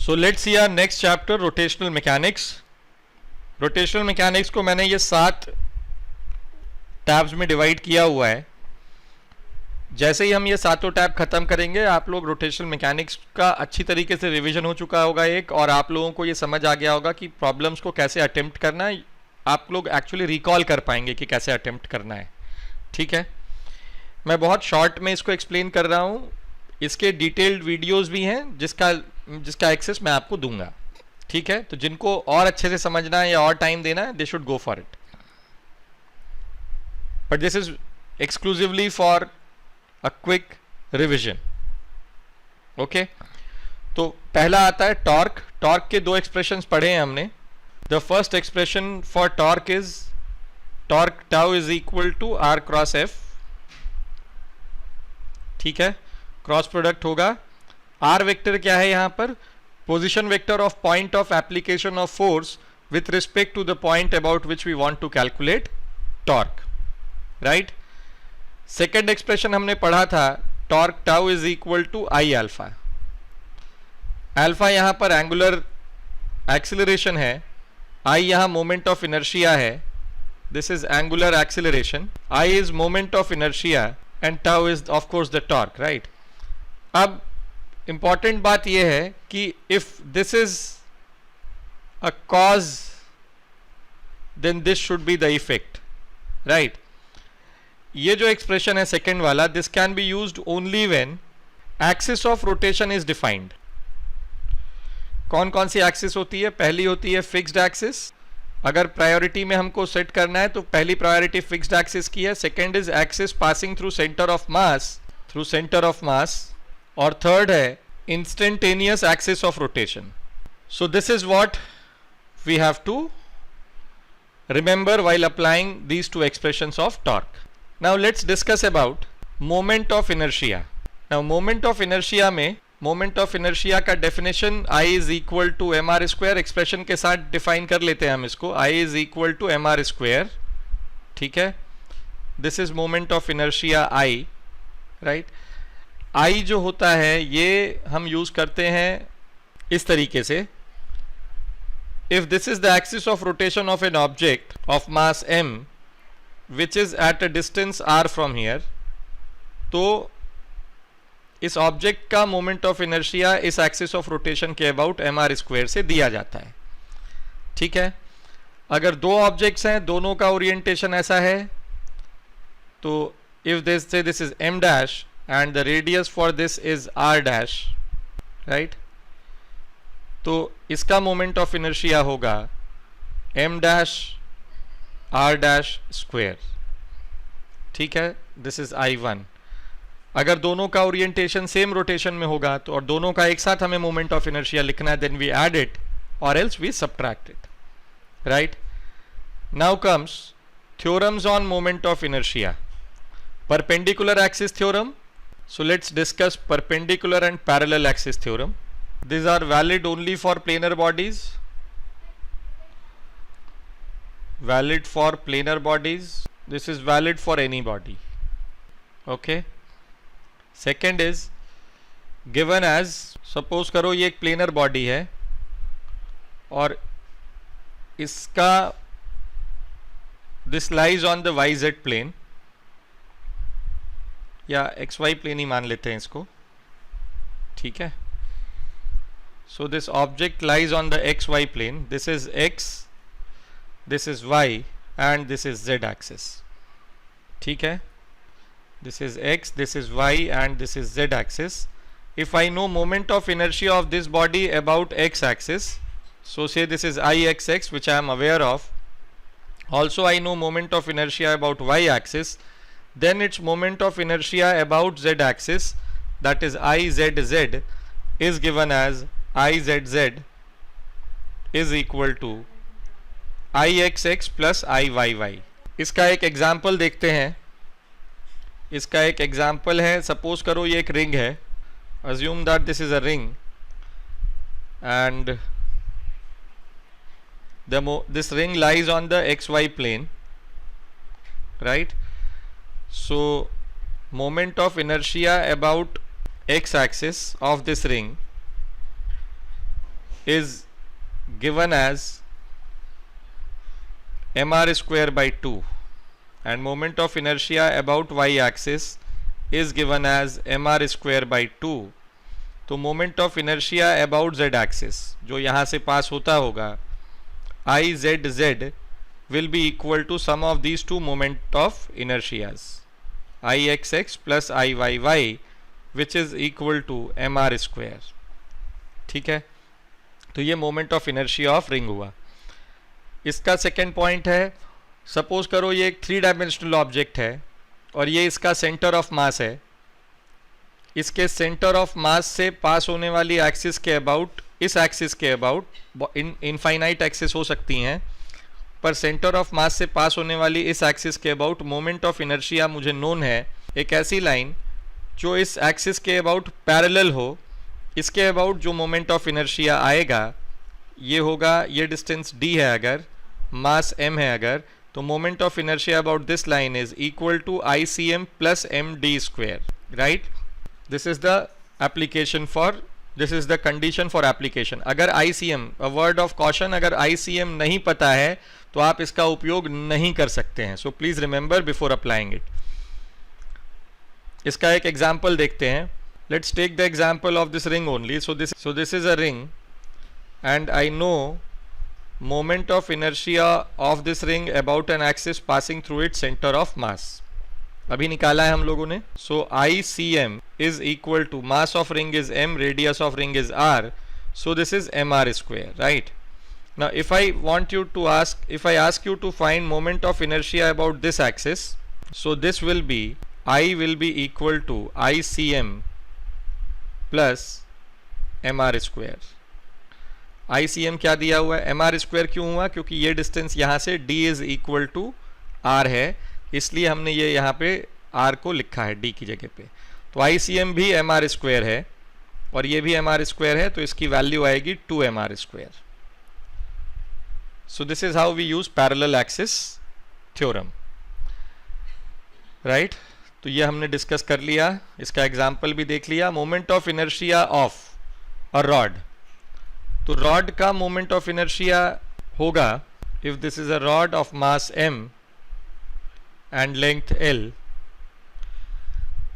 So let's see our next chapter, rotational mechanics. Rotational mechanics को मैंने ये 7 tabs में डिवाइड किया हुआ है। जैसे ही हम ये सातों टैब खत्म करेंगे, आप लोग रोटेशनल मैकेनिक्स का अच्छी तरीके से रिवीजन हो चुका होगा एक, और आप लोगों को ये समझ आ गया होगा कि प्रॉब्लम्स को कैसे अटेम्प्ट करना है। आप लोग एक्चुअली रिकॉल कर पाएंगे कि कैसे अटेम्प्ट करना है। ठीक है, मैं बहुत शॉर्ट में इसको एक्सप्लेन कर रहा हूँ। इसके डिटेल्ड वीडियोस भी हैं जिसका एक्सेस मैं आपको दूंगा। ठीक है, तो जिनको और अच्छे से समझना है या और टाइम देना है, they should go for it, but this is exclusively for a quick revision. Okay, तो पहला आता है टॉर्क। टॉर्क के 2 एक्सप्रेशंस पढ़े हैं हमने। The first expression for torque is torque tau is equal to R cross F. ठीक है, क्रॉस प्रोडक्ट होगा। आर वेक्टर क्या है यहां पर? Position vector of point of application of force with respect to the point about which we want to calculate torque. Right. Second expression हमने पढ़ा था, torque tau is equal to I alpha. Alpha यहां पर angular acceleration है, I यहां moment of inertia है। This is angular acceleration, I is moment of inertia and tau is of course the torque. Right. अब important बात यह है कि if this is a cause then this should be the effect. Right. ये जो expression है second वाला, this can be used only when axis of rotation is defined. कौन कौन सी एक्सिस होती है? पहली होती है फिक्स्ड एक्सिस। अगर प्रायोरिटी में हमको सेट करना है तो पहली प्रायोरिटी फिक्स्ड एक्सिस की है। Second is axis passing through centre of mass, और थर्ड है instantaneous axis of rotation. So this is what we have to remember while applying these 2 expressions of torque. Now let's discuss about moment of inertia. Now moment of inertia में moment of inertia का definition I is equal to mr square expression के साथ define कर लेते हैं हम इसको। I is equal to mr square। ठीक है, this is moment of inertia I। right। I जो होता है ये हम यूज करते हैं इस तरीके से। If this is the axis of rotation of an object of mass m which is at a distance r from here, तो इस ऑब्जेक्ट का मोमेंट ऑफ इनर्शिया इस एक्सिस ऑफ रोटेशन के अबाउट mr स्क्वायर से दिया जाता है। ठीक है, अगर 2 ऑब्जेक्ट्स हैं, दोनों का ओरिएंटेशन ऐसा है, तो इफ दिस से this is m dash and the radius for this is r dash. Right. तो इसका मोमेंट ऑफ इनर्शिया होगा m dash r dash square. ठीक है, दिस इज I1। अगर दोनों का ओरिएंटेशन सेम रोटेशन में होगा तो, और दोनों का एक साथ हमें मोमेंट ऑफ इनर्शिया लिखना है, देन वी ऐड इट और else we subtract it. Right. Now comes theorems on moment of inertia. Perpendicular axis theorem. So let's discuss perpendicular and parallel axis theorem. These are valid only for planar bodies. Valid for planar bodies. This is valid for any body. Okay. Second is given as, suppose करो ये एक planar body है और इसका this lies on the YZ plane, या XY plane ही मान लेते हैं इसको। ठीक है, so this object lies on the xy plane. This is x, this is y, and this is z axis. ठीक है, this is x, this is y, and this is z axis. If I know moment of inertia of this body about x axis, so say this is ixx, which I am aware of. Also I know moment of inertia about y axis, then its moment of inertia about z axis, that is izz, is given as izz is equal to ixx plus iyy. इसका एक example देखते हैं। इसका एक example है, suppose करो ये एक रिंग है। assume that this is a ring and this ring lies on the xy plane, right? So moment of inertia about x axis of this ring is given as mr square by 2 and moment of inertia about y axis is given as mr square by 2, तो moment of inertia about z axis जो यहाँ से pass होता होगा I z z will be equal to sum of these two moments of inertias I x x plus I y y which is equal to m r square. ठीक है, तो ये moment of inertia of ring हुआ. इसका second point है, suppose करो ये एक 3 डायमेंशनल ऑब्जेक्ट है और ये इसका सेंटर ऑफ मास है. इसके सेंटर ऑफ मास से पास होने वाली एक्सिस के अबाउट, इस एक्सिस के अबाउट इनफाइनाइट एक्सिस हो सकती हैं, पर सेंटर ऑफ मास से पास होने वाली इस एक्सिस के अबाउट मोमेंट ऑफ इनर्शिया मुझे नोन है. एक ऐसी लाइन जो इस एक्सिस के अबाउट पैरेलल हो, इसके अबाउट जो मोमेंट ऑफ इनर्शिया आएगा ये होगा, ये डिस्टेंस d है अगर, मास m है अगर, तो moment of inertia about this line is equal to ICM plus md square. Right, this is the application for, this is the condition for application. अगर ICM, a word of caution, अगर ICM नहीं पता है तो आप इसका उपयोग नहीं कर सकते हैं. So please remember before applying it. इसका एक एग्जाम्पल देखते हैं. Let's take the example of this ring only. So this is a ring and I know moment of inertia of this ring about an axis passing through its center of mass. अभी निकाला है हम लोगों ने. So ICM is equal to mass of ring is m, radius of ring is r. So this is mr square, right? Now if I want you to ask, if I ask you to find moment of inertia about this axis, so this will be, I will be equal to ICM plus mr square. ICM क्या दिया हुआ है, mr square क्यों हुआ, क्योंकि ये distance यहाँ से d is equal to r है, इसलिए हमने ये यहाँ पे r को लिखा है d की जगह पे. तो ICM भी mr स्क्वायर है और ये भी mr स्क्वायर है, तो इसकी वैल्यू आएगी 2mr square. So this is how we use parallel axis theorem. Right, तो ये हमने डिस्कस कर लिया, इसका एग्जाम्पल भी देख लिया. Moment of inertia of a rod, तो रॉड का मोमेंट ऑफ इनर्शिया होगा, if this is a rod of mass m and length l,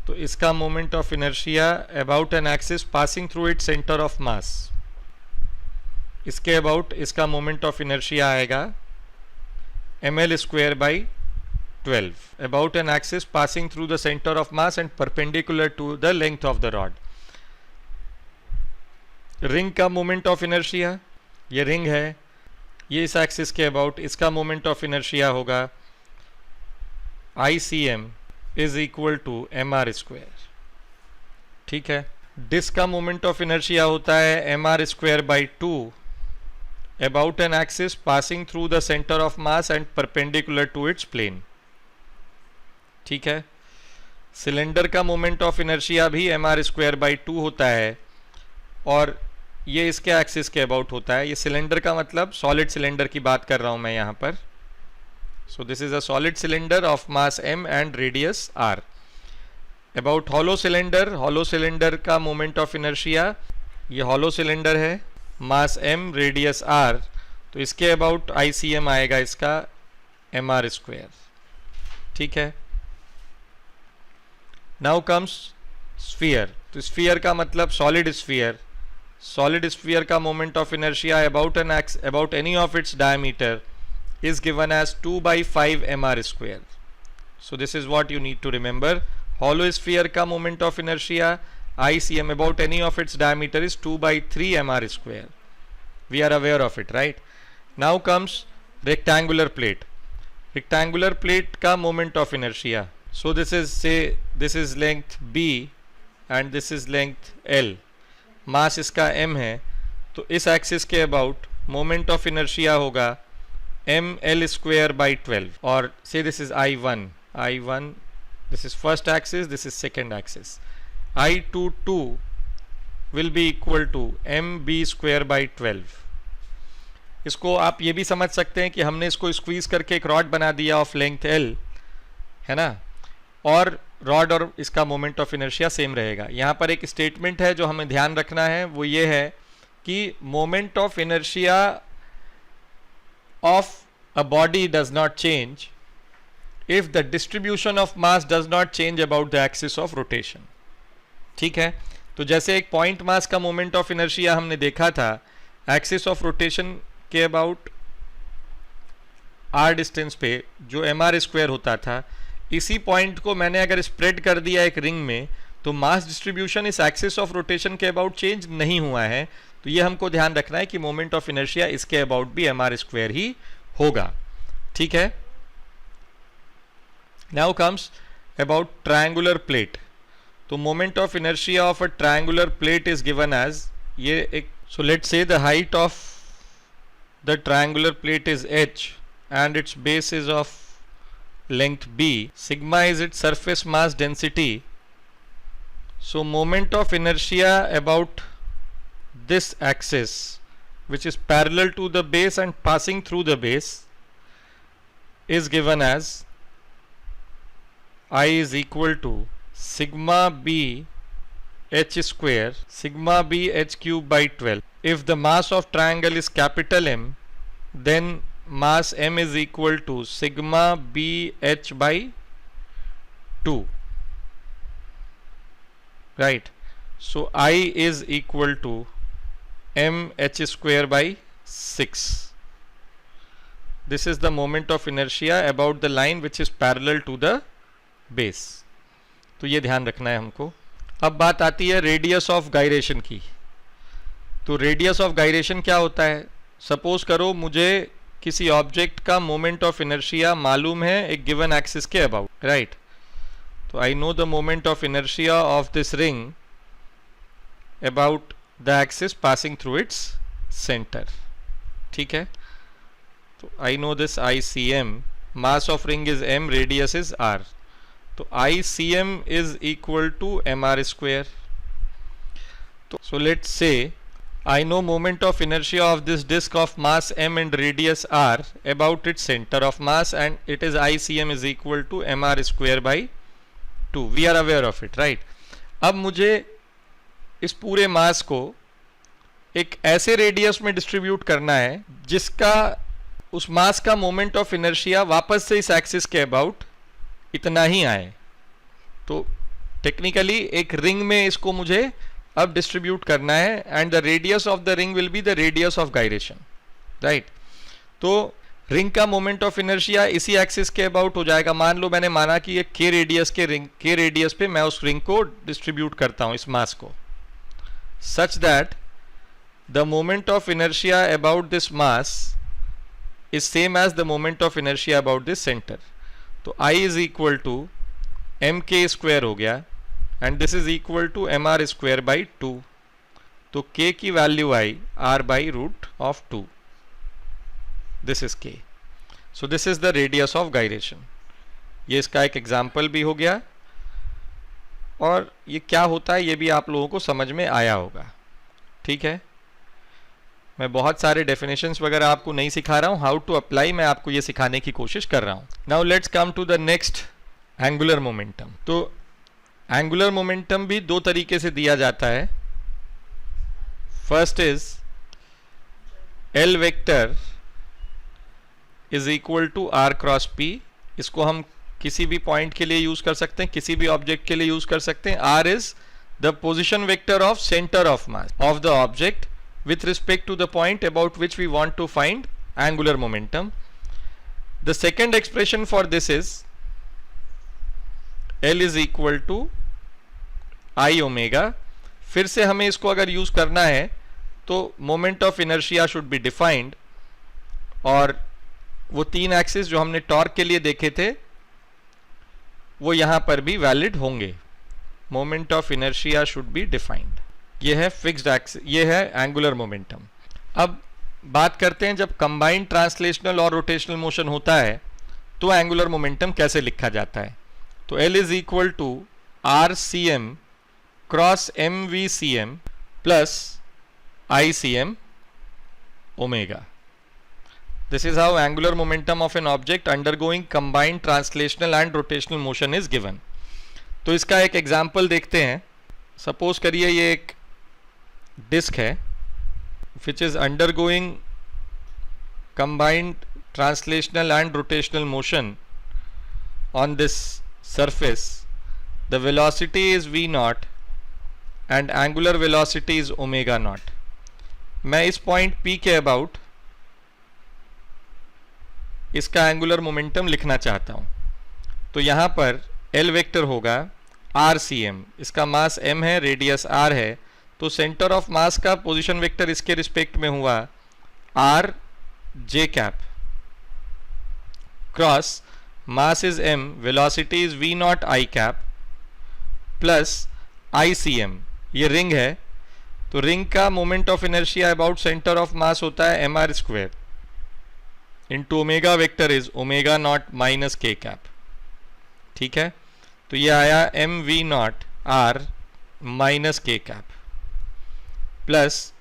तो इसका moment of inertia about an axis passing through it centre of mass, इसके about इसका moment of inertia आएगा ml square by 12 about an axis passing through the centre of mass and perpendicular to the length of the rod. Ring का moment of inertia, ये ring है, ये इस axis के about, इसका moment of inertia होगा ICM is equal to mr square. ठीक है, डिस्क का मोमेंट ऑफ इनर्शिया होता है mr square by 2 about an axis passing through the centre of mass and perpendicular to its plane. ठीक है, cylinder का moment of inertia भी mr square by 2 होता है और ये इसके एक्सिस के अबाउट होता है. ये सिलेंडर का मतलब सॉलिड सिलेंडर की बात कर रहा हूं मैं यहाँ पर. सो this is a solid cylinder of mass m and radius r. About hollow cylinder, hollow cylinder का मोमेंट ऑफ इनर्शिया, ये हॉलो सिलेंडर है, मास m रेडियस r, तो इसके अबाउट ICM आएगा इसका mr स्क्वायर. ठीक है, नाउ कम्स स्फीयर. तो स्फीयर का मतलब सॉलिड स्फीयर, सॉलिड स्फीयर का moment of inertia about any of its diameter is given as 2 by 5 mr square. So this is what you need to remember. Hollow sphere का moment of inertia ICM about any of its diameter is 2 by 3 mr square. We are aware of it, right? Now comes rectangular plate. Rectangular plate का moment of inertia. So this is, say this is length B and this is length L. मास इसका m है, तो इस axis के about moment of inertia होगा ml square by 12, or say this is I1, this is first axis, this is second axis. I22 will be equal to mb square by 12. इसको आप ये भी समझ सकते हैं कि हमने इसको स्क्वीज करके एक रॉड बना दिया ऑफ लेंथ l, है ना, और रॉड और इसका मोमेंट ऑफ इनर्शिया सेम रहेगा. यहाँ पर एक स्टेटमेंट है जो हमें ध्यान रखना है, वो ये है कि moment of inertia of a body does not change if the distribution of mass does not change about the axis of rotation. ठीक है, तो जैसे एक पॉइंट मास का मोमेंट ऑफ इनर्शिया हमने देखा था एक्सिस ऑफ रोटेशन के अबाउट आर डिस्टेंस पे जो mr² होता था, इसी पॉइंट को मैंने अगर स्प्रेड कर दिया एक रिंग में तो मास डिस्ट्रीब्यूशन इस एक्सिस ऑफ रोटेशन के अबाउट चेंज नहीं हुआ है। तो ये हमको ध्यान रखना है कि मोमेंट ऑफ इनर्शिया इसके अबाउट भी mr² ही होगा। ठीक है, now comes about triangular plate. तो moment of inertia of a triangular plate is given as ये एक, so let's say the height of the triangular plate is h and its base is of length b, sigma is its surface mass density. So moment of inertia about this axis which is parallel to the base and passing through the base is given as I is equal to sigma b h square sigma b h cube by 12. If the mass of triangle is capital M, then mass m is equal to sigma b h by 2, right? So I is equal to m h square by 6. This is the moment of inertia about the line which is parallel to the base. तो ये ध्यान रखना है हमको। अब बात आती है रेडियस ऑफ गायरेशन की। तो रेडियस ऑफ गायरेशन क्या होता है? सपोज करो मुझे किसी ऑब्जेक्ट का मोमेंट ऑफ इनर्शिया मालूम है एक गिवन एक्सिस के अबाउट, राइट? तो I know the moment of inertia of this ring about the axis passing through its centre. ठीक है, तो I know this I C M, mass of ring is m, radius is r। तो I C M is equal to mr²। तो so let's say I know moment of inertia of this disk of mass m and radius r about its center of mass, and it is ICM is equal to mr² by 2. We are aware of it, right? अब मुझे इस पूरे मास को एक ऐसे radius में distribute करना है जिसका उस मास का मोमेंट ऑफ इनर्शिया वापस से इस एक्सिस के अबाउट इतना ही आए। तो टेक्निकली एक रिंग में इसको मुझे अब डिस्ट्रीब्यूट करना है and the radius of the ring will be the radius of gyration, right? तो रिंग का मोमेंट ऑफ इनर्शिया इसी एक्सिस के अबाउट हो जाएगा। मान लो मैंने माना कि ये k रेडियस के रिंग, k रेडियस पे मैं उस रिंग को डिस्ट्रीब्यूट करता हूं इस मास को, such that the moment of inertia about this mass is same as the moment of inertia about this centre. तो I is equal to mk² हो गया and this is equal to mr² by 2. तो k की value I r by root of 2. This is k. So this is the radius of gyration. ये इसका एक example भी हो गया और ये क्या होता है ये भी आप लोगों को समझ में आया होगा। ठीक है, मैं बहुत सारे डेफिनेशंस वगैरह आपको नहीं सिखा रहा हूँ, हाउ टू अप्लाई मैं आपको ये सिखाने की कोशिश कर रहा हूँ। Now let's come to the next, angular momentum. तो एंगुलर मोमेंटम भी दो तरीके से दिया जाता है। First is L vector is equal to r cross p। इसको हम किसी भी पॉइंट के लिए यूज कर सकते हैं, किसी भी ऑब्जेक्ट के लिए यूज कर सकते हैं। r is the position vector of centre of mass of the object with respect to the point about which we want to find angular momentum. The second expression for this is L is equal to I omega. फिर से हमें इसको अगर use करना है तो moment of inertia should be defined, और वो तीन एक्सिस जो हमने टॉर्क के लिए देखे थे वो यहां पर भी वैलिड होंगे। Moment of inertia should be defined. ये है फिक्स्ड एक्सिस, ये है एंगुलर मोमेंटम। अब बात करते हैं जब कंबाइंड ट्रांसलेशनल और रोटेशनल मोशन होता है तो एंगुलर मोमेंटम कैसे लिखा जाता है। तो L is equal to r c m cross m v c m plus I C m omega. This is how angular momentum of an object undergoing combined translational and rotational motion is given. तो इसका एक example देखते हैं। Suppose करिए ये एक disc है which is undergoing combined translational and rotational motion on this surface, the velocity is v naught and angular velocity is omega naught. मैं इस पॉइंट P के अबाउट इसका एंगुलर मोमेंटम लिखना चाहता हूं, तो यहां पर L वेक्टर होगा RCM, इसका मास m है, रेडियस r है, तो सेंटर ऑफ मास का पोजीशन वेक्टर इसके रिस्पेक्ट में हुआ r j cap cross mass is m, velocity is v not i cap plus ICM, ये रिंग है, तो रिंग का moment of inertia about centre of mass होता है mr square into omega vector is omega not minus k cap. ठीक है, तो ये आया M we not R minus K cap plus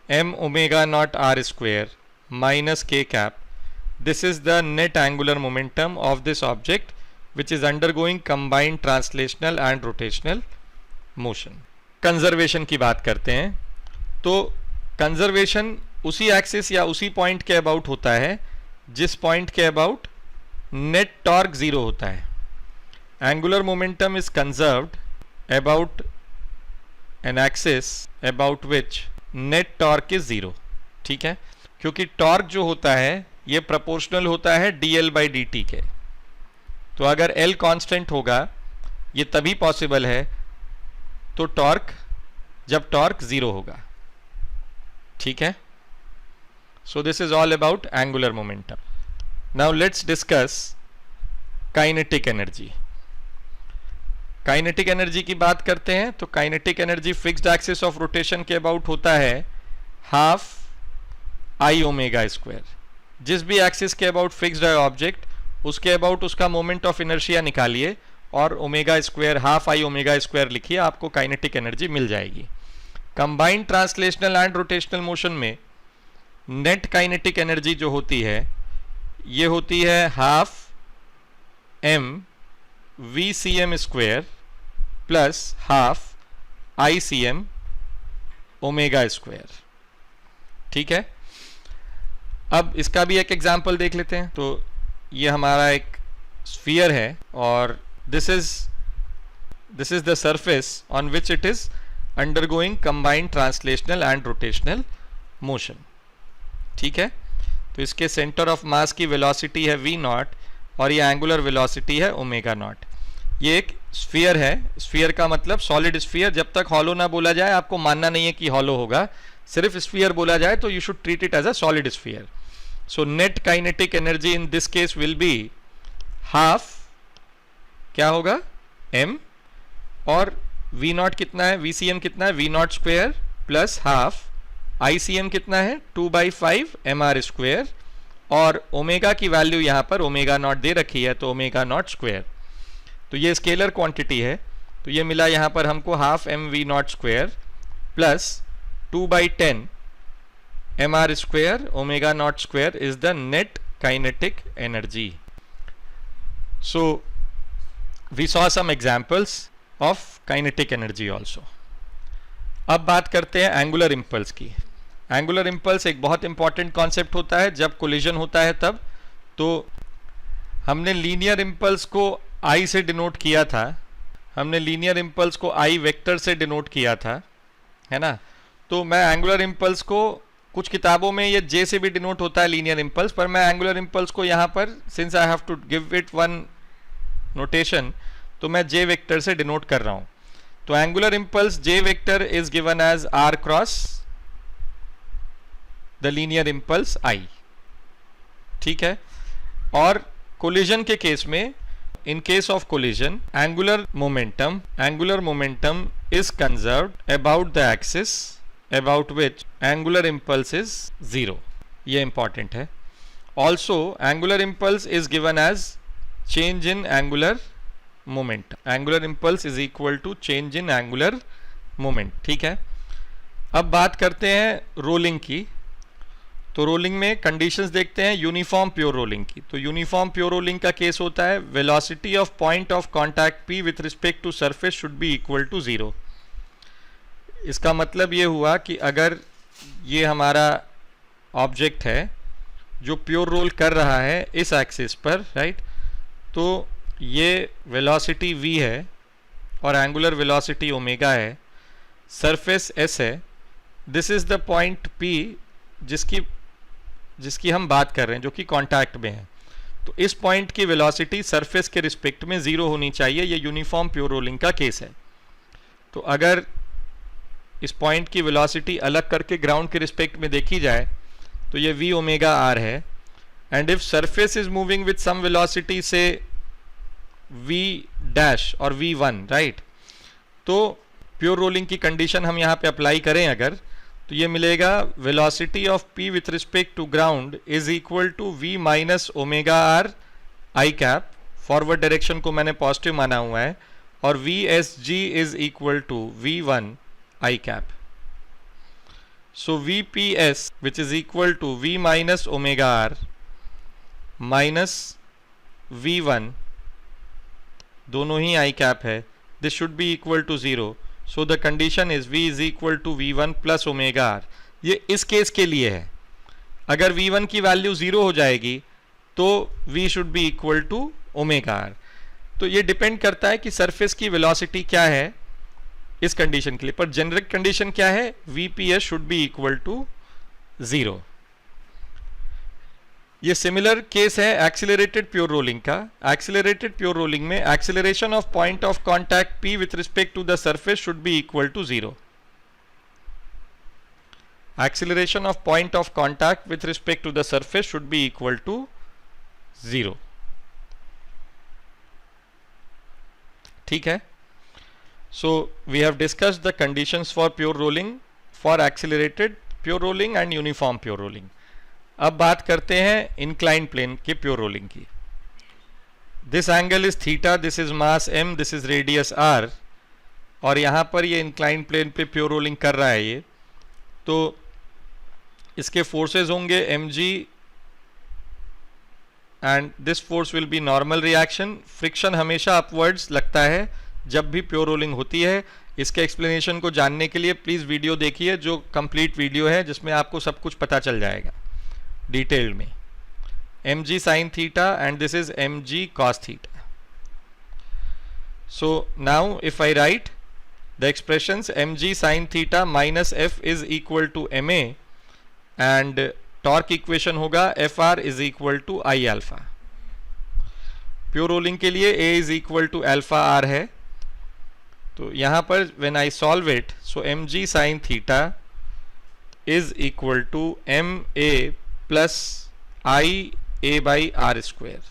M omega not R square minus K cap. This is the net angular momentum of this object which is undergoing combined translational and rotational motion. Conservation की बात करते हैं, तो conservation उसी axis या उसी point के about होता है जिस पॉइंट के अबाउट नेट टॉर्क जीरो होता है. Angular momentum is conserved about an axis about which net torque is zero. ठीक है, क्योंकि टॉर्क जो होता है ये प्रोपोर्शनल होता है dl बाई dt के, तो अगर L कांस्टेंट होगा ये तभी पॉसिबल है तो टॉर्क जब टॉर्क जीरो होगा. ठीक है, so this is all about angular momentum. Now let's discuss kinetic energy. Kinetic energy की बात करते हैं, तो kinetic energy fixed axis of rotation के अबाउट होता है हाफ आई ओमेगा स्क्वायर. जिस भी एक्सिस के अबाउट फिक्स्ड है ऑब्जेक्ट, उसके अबाउट उसका मोमेंट ऑफ इनर्शिया निकालिए और omega square half I omega square लिखिए, आपको काइनेटिक एनर्जी मिल जाएगी. Combined translational and rotational motion में नेट काइनेटिक एनर्जी जो होती है ये होती है half m v c m square plus half I C m omega square. ठीक है, अब इसका भी एक एग्जाम्पल देख लेते हैं. तो ये हमारा एक स्फीयर है और this is the surface on which it is undergoing combined translational and rotational motion. ठीक है, तो इसके सेंटर ऑफ मास की वेलोसिटी है v नॉट और ये एंगुलर वेलोसिटी है ओमेगा नॉट. ये एक स्फीयर है, स्फीयर का मतलब सॉलिड स्फीयर. जब तक हॉलो ना बोला जाए आपको मानना नहीं है कि हॉलो होगा, सिर्फ स्फीयर बोला जाए तो you should treat it as a solid sphere. So net kinetic energy in this case will be half, क्या होगा m, और v नॉट कितना है, vcm कितना है, v not square plus half ICM कितना है 2/5 mr स्क्वेयर, और ओमेगा की वैल्यू यहाँ पर ओमेगा नॉट दे रखी है तो ओमेगा नॉट स्क्वेयर. तो ये स्केलर क्वांटिटी है, तो ये मिला यहाँ पर हमको half m we not square plus 2/10 mr square omega not square is the net kinetic energy. So we saw some examples of kinetic energy also. अब बात करते हैं एंगुलर इम्पल्स की. एंगुलर इम्पल्स एक बहुत इंपॉर्टेंट कॉन्सेप्ट होता है जब कोलिजन होता है तब. तो हमने लीनियर इम्पल्स को I से डिनोट किया था, हमने लीनियर इम्पल्स को I वेक्टर से डिनोट किया था, है ना. तो मैं एंगुलर इम्पल्स को, कुछ किताबों में ये J से भी डिनोट होता है लीनियर इम्पल्स, पर मैं एंगुलर इम्पल्स को यहाँ पर since I have to give it one notation तो मैं J वेक्टर से डिनोट कर रहा हूँ. तो angular impulse J vector is given as R cross the linear impulse I. ठीक है, और कोलिजन के केस में, in case of collision, angular momentum is conserved about the axis about which angular impulse is zero. ये important है. Also, angular impulse is given as change in angular momentum. Angular impulse is equal to change in angular moment. ठीक है, अब बात करते हैं rolling की. तो रोलिंग में कंडीशंस देखते हैं यूनिफॉर्म प्योर रोलिंग की. तो यूनिफॉर्म प्योर रोलिंग का केस होता है velocity of point of contact P with respect to surface should be equal to 0. इसका मतलब ये हुआ कि अगर ये हमारा ऑब्जेक्ट है जो प्योर रोल कर रहा है इस एक्सिस पर, राइट। तो ये वेलोसिटी v है और एंगुलर वेलोसिटी ओमेगा है, सरफेस s है। This is the point p जिसकी हम बात कर रहे हैं, जो कि कांटेक्ट में है। तो इस पॉइंट की वेलोसिटी सरफेस के रिस्पेक्ट में 0 होनी चाहिए। ये यूनिफॉर्म प्योर रोलिंग का केस है। तो अगर इस पॉइंट की वेलोसिटी अलग करके ग्राउंड के रिस्पेक्ट में देखी जाए तो ये v ओमेगा r है। And if surface is moving with some velocity से v डैश और v1, राइट, तो प्योर रोलिंग की कंडीशन हम यहाँ पे अप्लाई करें अगर, तो ये मिलेगा velocity of p with respect to ground is equal to v minus omega r i cap, forward direction को मैंने पॉजिटिव माना हुआ है, और vsg is equal to v1 i cap. So vps which is equal to v minus omega r minus v1, दोनों ही i cap है, this should be equal to 0। So the condition is v is equal to v1 plus omega r। ये इस case के लिए है। अगर v1 की वैल्यू 0 हो जाएगी तो v should be equal to omega r। तो ये डिपेंड करता है कि सरफेस की वेलोसिटी क्या है इस कंडीशन के लिए, पर जेनरिक कंडीशन क्या है, vps should be equal to 0। ये सिमिलर केस है एक्सीलरेटेड प्योर रोलिंग का। एक्सीलरेटेड प्योर रोलिंग में acceleration of point of contact p with respect to the surface should be equal to 0। Acceleration of point of contact with respect to the surface should be equal to 0। ठीक है। So we have discussed the conditions for pure rolling, for accelerated pure rolling and uniform pure rolling. अब बात करते हैं inclined plane के pure rolling की। This angle is theta, this is mass m, this is radius r, और यहाँ पर ये इंक्लाइंड प्लेन पे प्योर रोलिंग कर रहा है ये। तो इसके फोर्सेस होंगे mg and this force will be normal reaction. Friction हमेशा अपवर्ड्स लगता है जब भी प्योर रोलिंग होती है। इसके एक्सप्लेनेशन को जानने के लिए प्लीज़ वीडियो देखिए, जो कंप्लीट वीडियो है जिसमें आपको सब कुछ पता चल जाएगा डिटेल्ड में। mg sin theta and this is mg cos theta. So now if I write the expressions mg sin theta minus f is equal to ma and torque equation होगा fr is equal to I alpha. Pure rolling के लिए a is equal to alpha r है। तो यहाँ पर when I solve it, so mg sin theta is equal to ma plus I a by r square.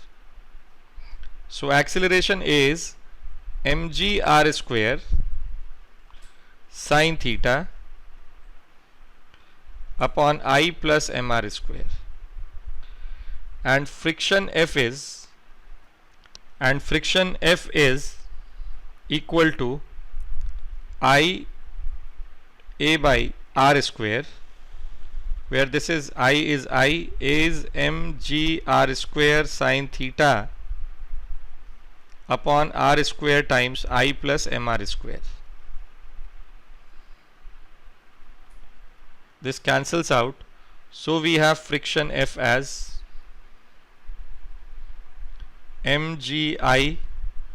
So acceleration is mg r square sin theta upon I plus mr square, and friction f is equal to I a by r square, where this is I is I, a is mg r square sin theta upon r square times I plus mr square. This cancels out, so we have friction F as mgi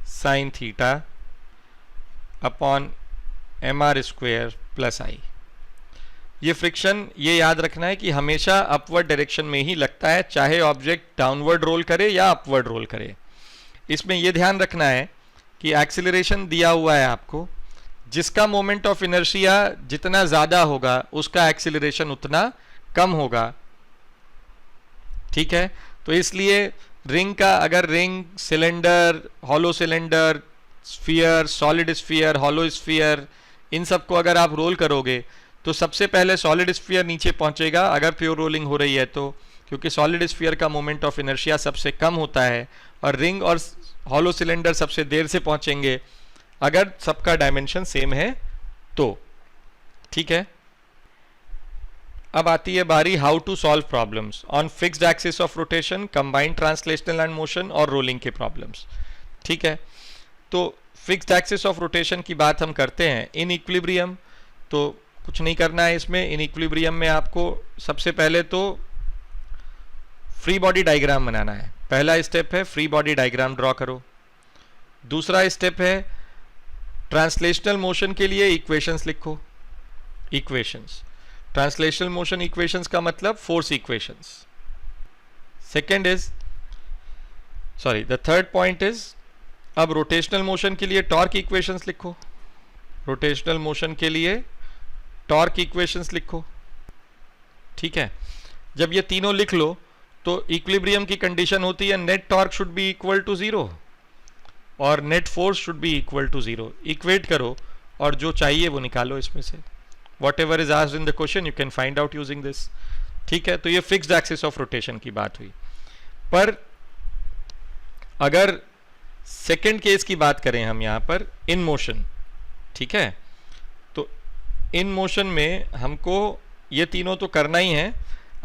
sin theta upon mr square plus I. ये friction, ये याद रखना है कि हमेशा upward direction में ही लगता है, चाहे ऑब्जेक्ट डाउनवर्ड रोल करे या अपवर्ड रोल करे। इसमें ये ध्यान रखना है कि एक्सीलरेशन दिया हुआ है आपको, जिसका मोमेंट ऑफ इनर्शिया जितना ज़्यादा होगा उसका एक्सीलरेशन उतना कम होगा। ठीक है। तो इसलिए रिंग का, अगर ring, cylinder, hollow cylinder, sphere, solid sphere, hollow sphere, इन सब को अगर आप रोल करोगे तो सबसे पहले सॉलिड स्फीयर नीचे पहुंचेगा अगर प्योर रोलिंग हो रही है तो, क्योंकि सॉलिड स्फीयर का मोमेंट ऑफ इनर्शिया सबसे कम होता है, और रिंग और हॉलो सिलेंडर सबसे देर से पहुंचेंगे अगर सबका डायमेंशन सेम है तो। ठीक है। अब आती है बारी how to solve problems on fixed axis of rotation, combined translational and motion और रोलिंग के प्रॉब्लम्स। ठीक है। तो फिक्स्ड एक्सिस ऑफ रोटेशन की बात हम करते हैं इन इक्विलिब्रियम, तो कुछ नहीं करना है इसमें। इन इक्विलिब्रियम में आपको सबसे पहले तो फ्री बॉडी डायग्राम बनाना है। पहला स्टेप है फ्री बॉडी डायग्राम ड्रॉ करो। दूसरा स्टेप है ट्रांसलेशनल मोशन के लिए इक्वेशंस लिखो। इक्वेशंस, ट्रांसलेशनल मोशन इक्वेशंस का मतलब force equations. Second is the third point is अब रोटेशनल मोशन के लिए टॉर्क इक्वेशंस लिखो। रोटेशनल मोशन के लिए टॉर्क इक्वेशंस लिखो। ठीक है, जब ये तीनों लिख लो तो इक्विलिब्रियम की कंडीशन होती है net torque should be equal to 0 और net force should be equal to 0। Equate करो और जो चाहिए वो निकालो इसमें से। Whatever is asked in the question you can find out using this. ठीक है, तो ये फिक्स्ड एक्सिस ऑफ रोटेशन की बात हुई। पर अगर सेकेंड केस की बात करें हम यहाँ पर इन मोशन, ठीक है, तो इन मोशन में हमको ये तीनों तो करना ही है।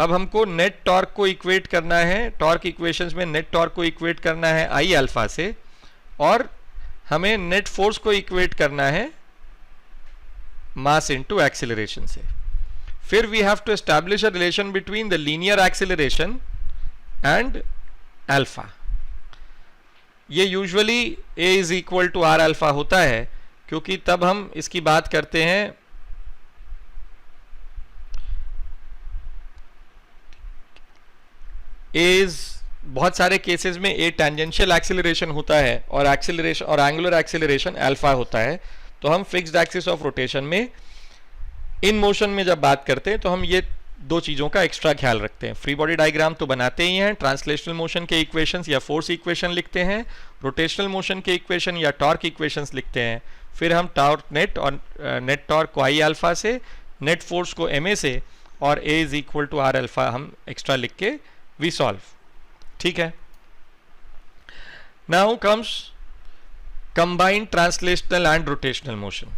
अब हमको नेट टॉर्क को इक्वेट करना है। टॉर्क इक्वेशंस में नेट टॉर्क को इक्वेट करना है आई अल्फा से, और हमें नेट फोर्स को इक्वेट करना है मास इनटू एक्सीलरेशन से। फिर we have to establish a relation between the linear acceleration and alpha. ये usually a is equal to R alpha होता है, क्योंकि तब हम इसकी बात करते हैं एज बहुत सारे केसेस में ए टेंजेंशियल एक्सीलरेशन होता है और एक्सीलरेशन और एंगुलर एक्सीलरेशन अल्फा होता है। तो हम फिक्स्ड एक्सिस ऑफ रोटेशन में इन मोशन में जब बात करते हैं तो हम ये दो चीज़ों का एक्स्ट्रा ख्याल रखते हैं। फ्री बॉडी डायग्राम तो बनाते ही हैं, ट्रांसलेशनल मोशन के इक्वेशंस या फोर्स इक्वेशन लिखते हैं, रोटेशनल मोशन के इक्वेशन या टॉर्क इक्वेशंस लिखते हैं। फिर हम टॉर्क नेट और नेट टॉर्क को आई अल्फा से, नेट फोर्स को एम ए से, और A is equal to R alpha हम एक्स्ट्रा लिख के वी सॉल्व। ठीक है, now comes combined translational and rotational motion.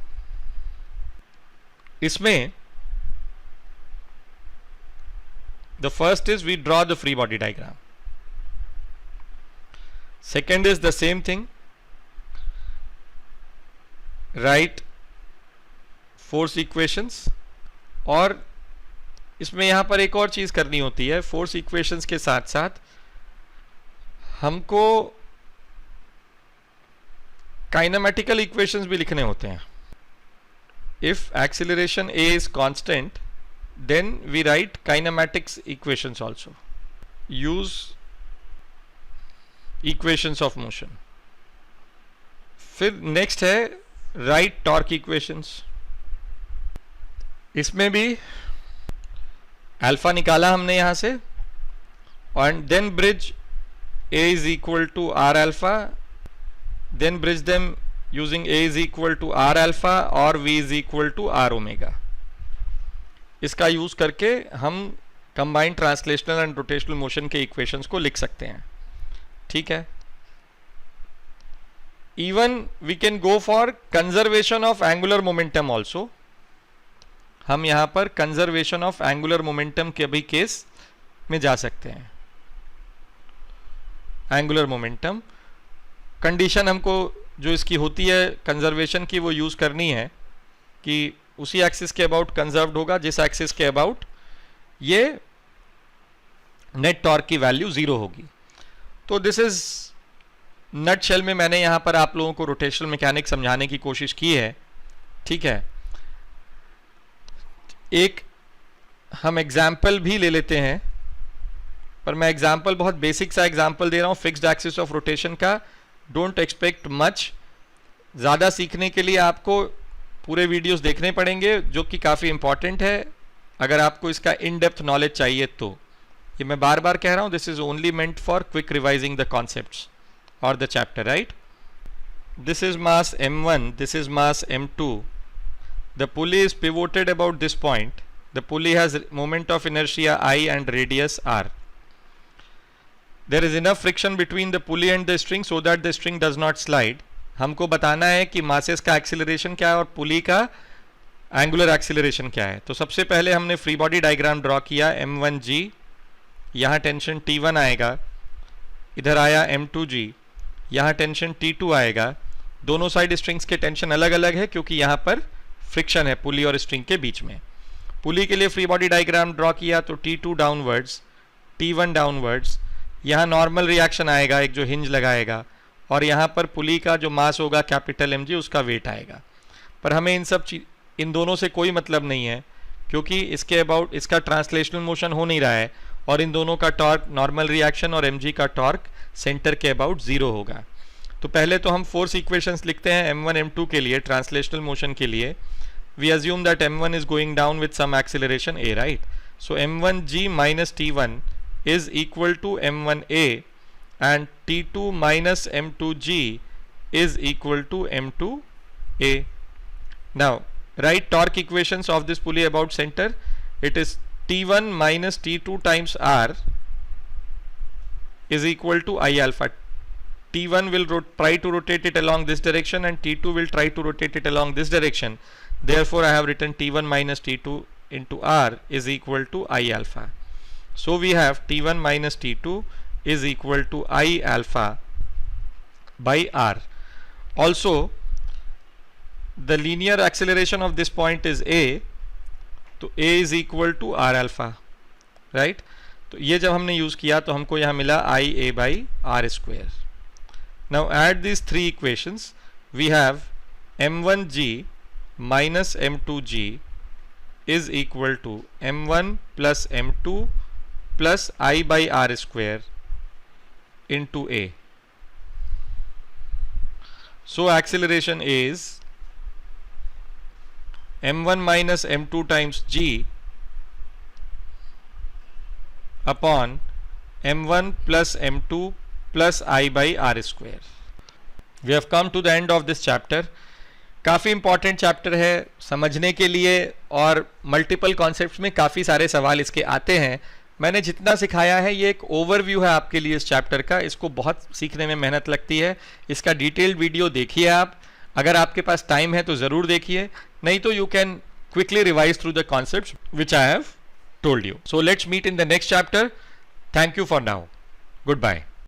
इसमें the first is we draw the free body diagram, second is the same thing, write force equations, और इसमें यहां पर एक और चीज करनी होती है। फोर्स इक्वेशंस के साथ साथ हमको काइनेमेटिकल इक्वेशंस भी लिखने होते हैं। If acceleration a is constant, then we write kinematics equations also. Use equations of motion. फिर नेक्स्ट है write torque equations. इसमें भी अल्फा निकाला हमने यहां से, and then bridge a is equal to r alpha, then bridge them using a is equal to r alpha or v is equal to r omega. इसका use करके हम combined translational and rotational motion के equations को लिख सकते हैं। ठीक है, even we can go for conservation of angular momentum also. हम यहां पर कंजर्वेशन ऑफ एंगुलर मोमेंटम के भी केस में जा सकते हैं। एंगुलर मोमेंटम कंडीशन हमको जो इसकी होती है कंजर्वेशन की, वो यूज करनी है कि उसी एक्सिस के अबाउट कंजर्व्ड होगा जिस एक्सिस के अबाउट ये नेट टॉर्क की वैल्यू 0 होगी। तो दिस इज नट शेल में मैंने यहां पर आप लोगों को रोटेशनल मैकेनिक्स समझाने की कोशिश की है। ठीक है, एक हम एग्जाम्पल भी ले लेते हैं, पर मैं एग्जाम्पल बहुत बेसिक सा एग्जाम्पल दे रहा हूं फिक्स्ड एक्सिस ऑफ रोटेशन का। Don't expect much. ज़्यादा सीखने के लिए आपको पूरे वीडियोस देखने पड़ेंगे, जो कि काफ़ी इंपॉर्टेंट है अगर आपको इसका इन डेप्थ नॉलेज चाहिए। तो ये मैं बार बार कह रहा हूँ, this is only meant for quick revising the concepts और the chapter, right. This is mass m1, this is mass m2. The pulley is pivoted about this point. The pulley has moment of inertia I and radius R. There is enough friction between the pulley and the string so that the string does not slide. हमको बताना है कि masses का acceleration क्या है और पुली का angular acceleration क्या है। तो सबसे पहले हमने फ्री बॉडी डायग्राम ड्रॉ किया m1g, यहाँ टेंशन T1 आएगा, इधर आया m2g, यहाँ टेंशन T2 आएगा। दोनों साइड स्ट्रिंग्स के टेंशन अलग अलग है क्योंकि यहाँ पर फ्रिक्शन है पुली और स्ट्रिंग के बीच में। पुली के लिए फ्री बॉडी डायग्राम ड्रॉ किया तो T2 डाउनवर्ड्स, T1 डाउनवर्ड्स, यहाँ नॉर्मल रिएक्शन आएगा, एक जो हिंज लगाएगा, और यहाँ पर पुली का जो मास होगा कैपिटल mg, उसका वेट आएगा। पर हमें इन दोनों से कोई मतलब नहीं है, क्योंकि इसके अबाउट इसका ट्रांसलेशनल मोशन हो नहीं रहा है, और इन दोनों का टॉर्क नॉर्मल रिएक्शन और mg का टॉर्क सेंटर के अबाउट 0 होगा। तो पहले तो हम फोर्स इक्वेशंस लिखते हैं m1 m2 के लिए, ट्रांसलेशनल मोशन के लिए। We assume that m1 is going down with some acceleration a, right? So m1g minus t1 is equal to m1a and t2 minus m2g is equal to m2a. Now write torque equations of this pulley about center. It is t1 minus t2 times r is equal to I alpha. T1 will try to rotate it along this direction and T2 will try to rotate it along this direction. Therefore I have written T1 minus T2 into r is equal to I alpha. So we have T1 minus T2 is equal to I alpha by r. Also the linear acceleration of this point is a, तो a is equal to r alpha, right? तो ये जब हमने use किया तो हमको यहाँ मिला IA by r square. Now add these three equations. We have m1g minus m2g is equal to m1 plus m2 plus I by r square into a. So acceleration is m1 minus m2 times g upon m1 plus m2 plus I by r square. We have come to the end of this chapter. काफ़ी important chapter है समझने के लिए, और multiple concepts में काफ़ी सारे सवाल इसके आते हैं। मैंने जितना सिखाया है ये एक ओवरव्यू है आपके लिए इस चैप्टर का। इसको बहुत सीखने में मेहनत लगती है। इसका डिटेल्ड वीडियो देखिए आप, अगर आपके पास टाइम है तो ज़रूर देखिए, नहीं तो you can quickly revise through the concepts which I have told you. So let's meet in the next chapter. Thank you for now. Goodbye.